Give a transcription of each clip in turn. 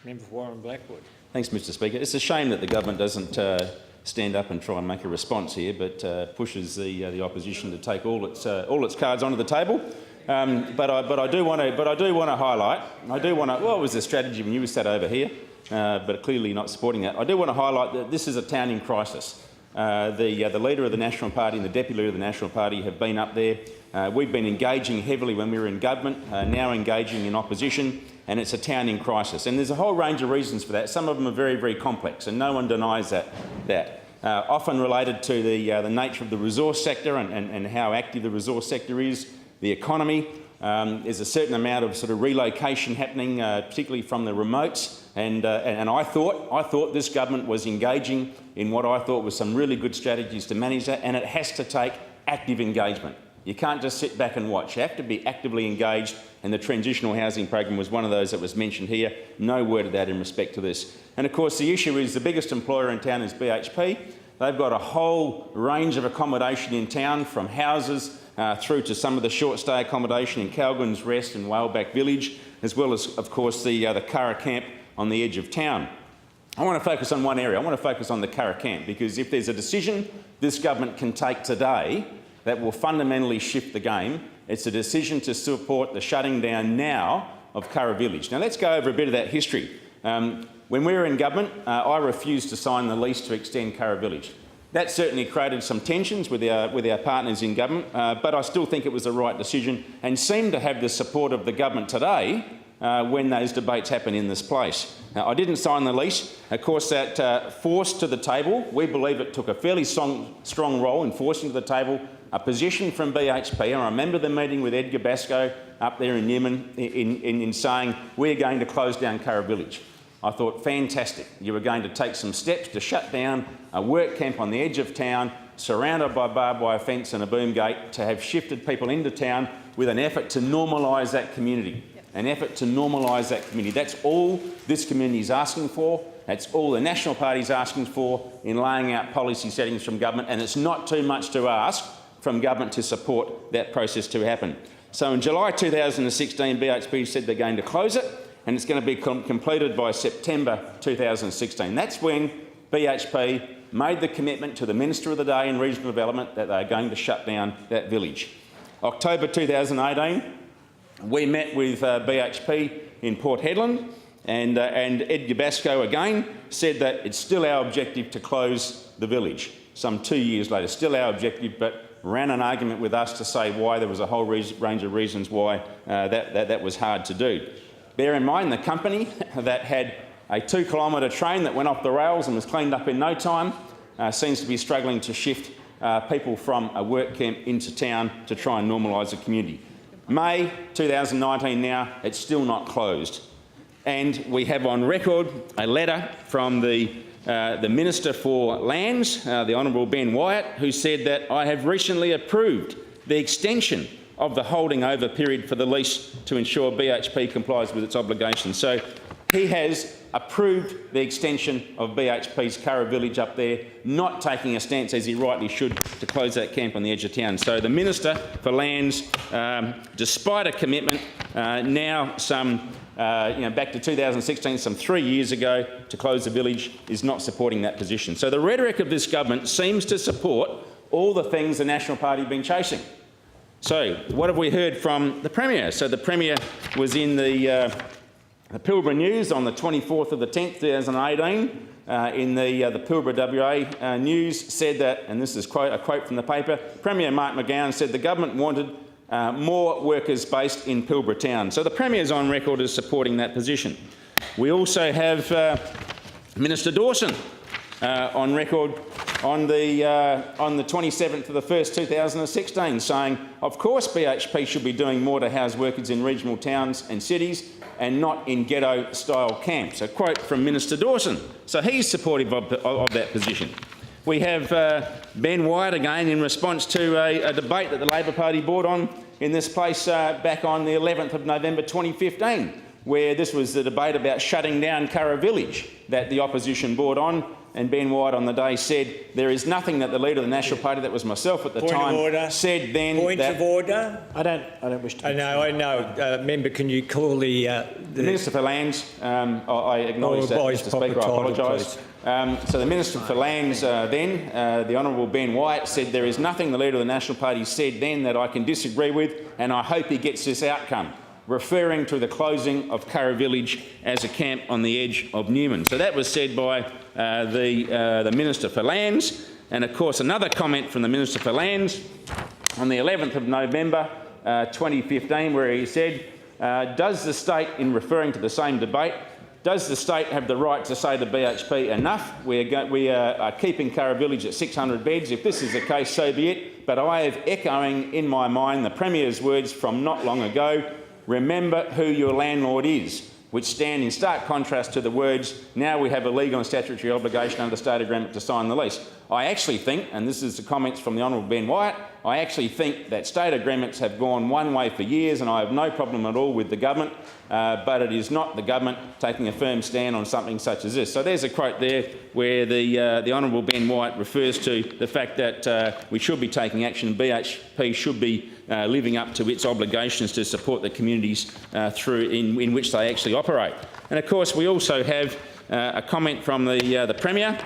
Member for Warren Blackwood. Thanks, Mr Speaker. It's a shame that the government doesn't stand up and try and make a response here, but pushes the opposition to take all its cards onto the table. But I do want to highlight. What was the strategy when you were sat over here? But clearly not supporting that. I do want to highlight that this is a town in crisis. The Leader of the National Party and the Deputy Leader of the National Party have been up there. We've been engaging heavily when we were in government, now engaging in opposition, and it's a town in crisis. And there's a whole range of reasons for that. Some of them are very, very complex, and no one denies that. Often related to the nature of the resource sector and how active the resource sector is, the economy. There's a certain amount of sort of relocation happening, particularly from the remotes. And I thought this government was engaging in what I thought was some really good strategies to manage that, and it has to take active engagement. You can't just sit back and watch. You have to be actively engaged, and the transitional housing program was one of those that was mentioned here. No word of that in respect to this. And of course the issue is the biggest employer in town is BHP. They've got a whole range of accommodation in town, from houses through to some of the short stay accommodation in Calgon's Rest and Whaleback Village, as well as, of course, the Curra camp on the edge of town. I want to focus on one area. I want to focus on the Curra camp, because if there's a decision this government can take today that will fundamentally shift the game, it's a decision to support the shutting down now of Curra Village. Now let's go over a bit of that history. When we were in government, I refused to sign the lease to extend Curra Village. That certainly created some tensions with our partners in government, but I still think it was the right decision and seem to have the support of the government today when those debates happen in this place. I didn't sign the lease. Of course, that forced to the table, we believe it took a fairly strong role in forcing to the table a position from BHP. I remember the meeting with Edgar Basco up there in Newman in saying, we're going to close down Curra Village. I thought, fantastic. You were going to take some steps to shut down a work camp on the edge of town, surrounded by barbed wire fence and a boom gate, to have shifted people into town with an effort to normalise that community. An effort to normalise that community. That's all this community is asking for. That's all the National Party is asking for in laying out policy settings from government, and it's not too much to ask from government to support that process to happen. So in July 2016, BHP said they're going to close it, and it's going to be completed by September 2016. That's when BHP made the commitment to the Minister of the day in Regional Development that they're going to shut down that village. October 2018, we met with BHP in Port Hedland, and Edgar Basco again said that it's still our objective to close the village. Some 2 years later, still our objective, but ran an argument with us to say why there was a whole range of reasons why that was hard to do. Bear in mind, the company that had a 2-kilometre train that went off the rails and was cleaned up in no time seems to be struggling to shift people from a work camp into town to try and normalise the community. May 2019 now, it's still not closed. And we have on record a letter from the Minister for Lands, the Honourable Ben Wyatt, who said that I have recently approved the extension of the holding over period for the lease to ensure BHP complies with its obligations. So he has approved the extension of BHP's Curra Village up there, not taking a stance, as he rightly should, to close that camp on the edge of town. So the Minister for Lands, despite a commitment now back to 2016, some 3 years ago, to close the village, is not supporting that position. So the rhetoric of this government seems to support all the things the National Party have been chasing. So what have we heard from the Premier? So the Premier was in the Pilbara News on the 24th of the 10th, 2018, in the Pilbara WA News, said that, and this is a quote from the paper, Premier Mark McGowan said the government wanted more workers based in Pilbara town. So the Premier is on record as supporting that position. We also have Minister Dawson on record on the 27th of the 1st, 2016, saying, of course BHP should be doing more to house workers in regional towns and cities and not in ghetto-style camps. A quote from Minister Dawson. So he's supportive of that position. We have Ben Wyatt again in response to a debate that the Labor Party brought on in this place back on the 11th of November 2015, where this was the debate about shutting down Curra Village that the opposition brought on, and Ben White on the day said there is nothing that the leader of the National Party, that was myself at the time, said then. Point of order. I don't wish to. I know. Member, can you call the Minister for Lands? I acknowledge that, Mr. Speaker. I apologise. So the Minister for Lands the Honourable Ben White, said there is nothing the leader of the National Party said then that I can disagree with, and I hope he gets this outcome, referring to the closing of Curra Village as a camp on the edge of Newman. So that was said by the Minister for Lands. And of course another comment from the Minister for Lands on the 11th of November 2015, where he said, does the state, in referring to the same debate, does the state have the right to say to BHP, enough, we are keeping Curra Village at 600 beds? If this is the case, so be it. But I have echoing in my mind the Premier's words from not long ago, remember who your landlord is, which stand in stark contrast to the words, now we have a legal and statutory obligation under the state agreement to sign the lease. I actually think, and this is the comments from the Honourable Ben White, I actually think that state agreements have gone one way for years, and I have no problem at all with the government, but it is not the government taking a firm stand on something such as this. So there's a quote there where the Honourable Ben White refers to the fact that we should be taking action. BHP should be living up to its obligations to support the communities in which they actually operate. And of course we also have a comment from the Premier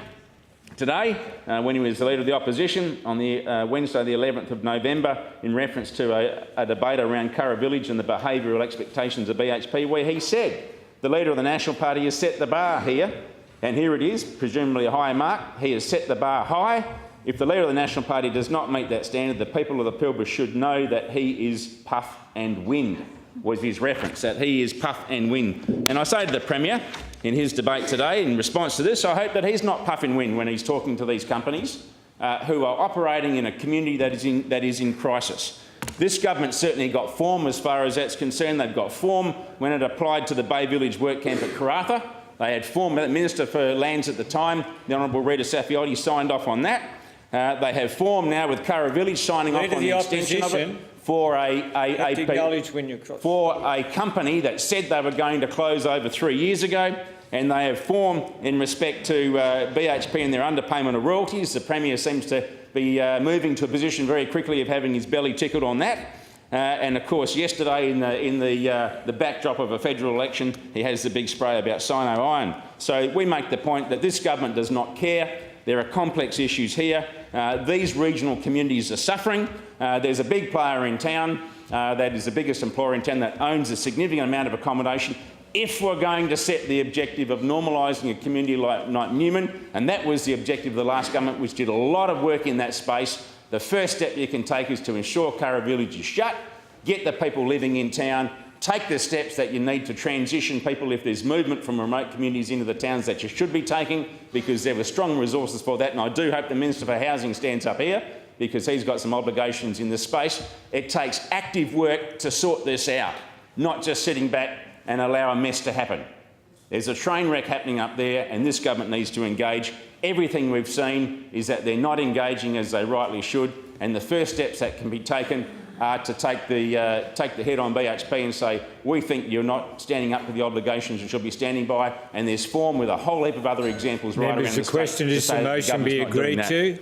today, when he was the Leader of the Opposition on the Wednesday the 11th of November, in reference to a debate around Curra Village and the behavioural expectations of BHP, where he said the Leader of the National Party has set the bar here, and here it is, presumably a high mark. He has set the bar high. If the Leader of the National Party does not meet that standard, the people of the Pilbara should know that he is puff and wind, was his reference, that he is puff and wind. And I say to the Premier, in his debate today, in response to this, I hope that he's not puff and wind when he's talking to these companies who are operating in a community that is in crisis. This government certainly got form as far as that's concerned. They've got form when it applied to the Bay Village work camp at Karratha. They had form. The Minister for Lands at the time, the Honourable Rita Saffioti, signed off on that. They have form now with Curra Village signing off on the extension of it for a company that said they were going to close over 3 years ago, and they have form in respect to BHP and their underpayment of royalties. The Premier seems to be moving to a position very quickly of having his belly tickled on that. And of course, yesterday in the backdrop of a federal election, he has the big spray about Sino Iron. So we make the point that this government does not care. There are complex issues here. These regional communities are suffering. There's a big player in town that is the biggest employer in town that owns a significant amount of accommodation. If we're going to set the objective of normalising a community like Newman, and that was the objective of the last government, which did a lot of work in that space, the first step you can take is to ensure Curra Village is shut, get the people living in town, take the steps that you need to transition people if there's movement from remote communities into the towns that you should be taking, because there were strong resources for that. And I do hope the Minister for Housing stands up here, because he's got some obligations in this space. It takes active work to sort this out, not just sitting back and allow a mess to happen. There's a train wreck happening up there, and this government needs to engage. Everything we've seen is that they're not engaging as they rightly should, and the first steps that can be taken are to take the head on BHP and say, we think you're not standing up to the obligations you should be standing by, and there's form with a whole heap of other examples right around the state. The question is, the motion be agreed to?